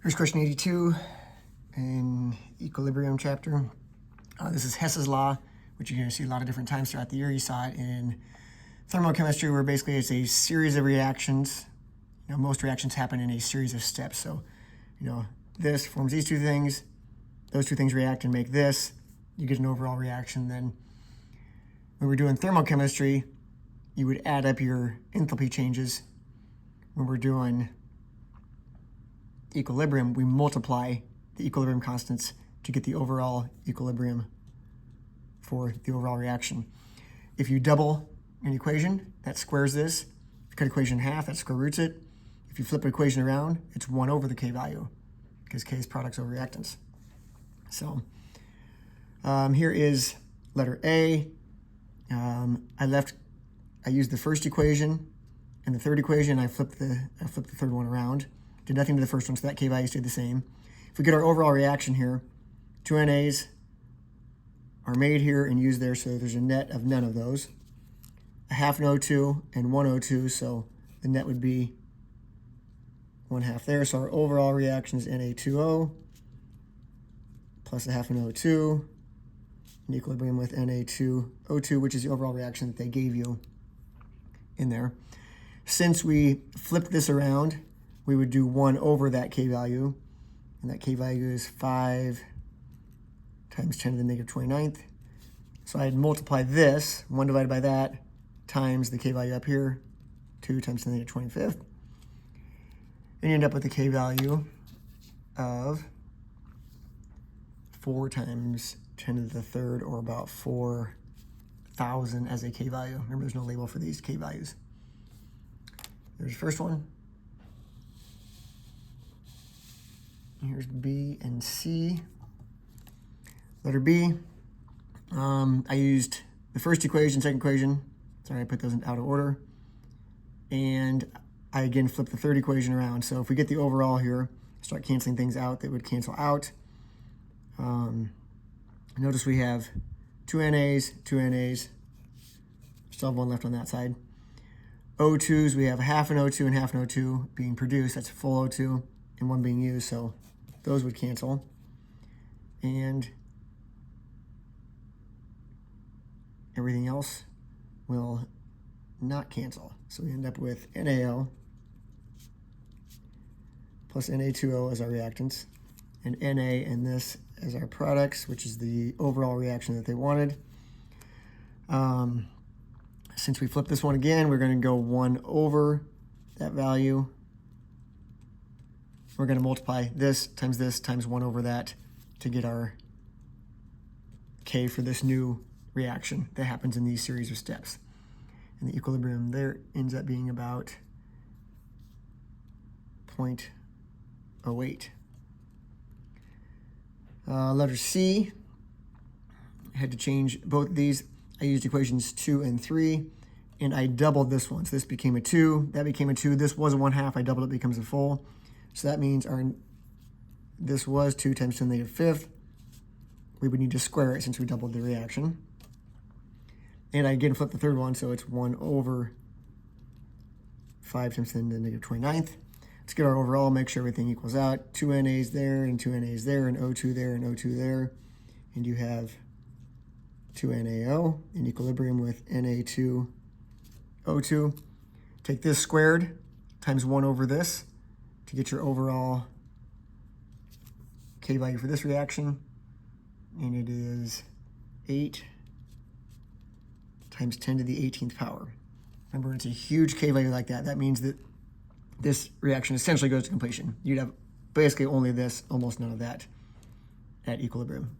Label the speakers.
Speaker 1: Here's question 82 in equilibrium chapter. This is Hess's law, which you're going to see a lot of different times throughout the year. You saw it in thermochemistry, where basically it's a series of reactions. Most reactions happen in a series of steps. So, this forms these two things. Those two things react and make this. You get an overall reaction. Then when we're doing thermochemistry, you would add up your enthalpy changes. When we're doing equilibrium, we multiply the equilibrium constants to get the overall equilibrium for the overall reaction. If you double an equation, that squares this. If you cut equation in half, that square roots it. If you flip an equation around, it's 1 over the K value, because K is products over reactants. So here is letter A. I used the first equation and the third equation. I flipped the third one around. Did nothing to the first one, so that K value stayed the same. If we get our overall reaction here, 2 NAs are made here and used there, so there's a net of none of those. A half an O2 and 1 O2, so the net would be 1/2 there. So our overall reaction is Na2O plus a half an O2 in equilibrium with Na2O2, which is the overall reaction that they gave you in there. Since we flipped this around, we would do 1 over that K value, and that K value is 5 times 10 to the negative 29th. So I'd multiply this, 1 divided by that, times the K value up here, 2 times 10 to the negative 25th. And you end up with the K value of 4 times 10 to the third, or about 4,000 as a K value. Remember, there's no label for these K values. There's the first one. Here's B and C. Letter B, I used the first equation, second equation. Sorry, I put those in out of order. And I again flipped the third equation around. So if we get the overall here, start canceling things out that would cancel out. Notice we have 2 NAs, 2 NAs. Still have 1 left on that side. O2s, we have half an O2 and half an O2 being produced. That's full O2 and 1 being used, so those would cancel. And everything else will not cancel. So we end up with NaO plus Na2O as our reactants, and Na and this as our products, which is the overall reaction that they wanted. Since we flip this one again, we're going to go 1 over that value. We're going to multiply this times 1 over that to get our K for this new reaction that happens in these series of steps. And the equilibrium there ends up being about 0.08. Letter C, I had to change both of these. I used equations 2 and 3, and I doubled this one. So this became a 2, that became a 2. This was a 1/2, I doubled it, becomes a full. So that means this was 2 times 10 to the negative 5th. We would need to square it since we doubled the reaction. And I again flipped the third one, so it's 1 over 5 times 10 to the negative 29th. Let's get our overall, make sure everything equals out. 2 NAs there, and 2 NAs there, and O2 there, and O2 there. And you have 2 NaO in equilibrium with Na2O2. Take this squared times 1 over this to get your overall K value for this reaction. And it is 8 times 10 to the 18th power. Remember, it's a huge K value like that. That means that this reaction essentially goes to completion. You'd have basically only this, almost none of that at equilibrium.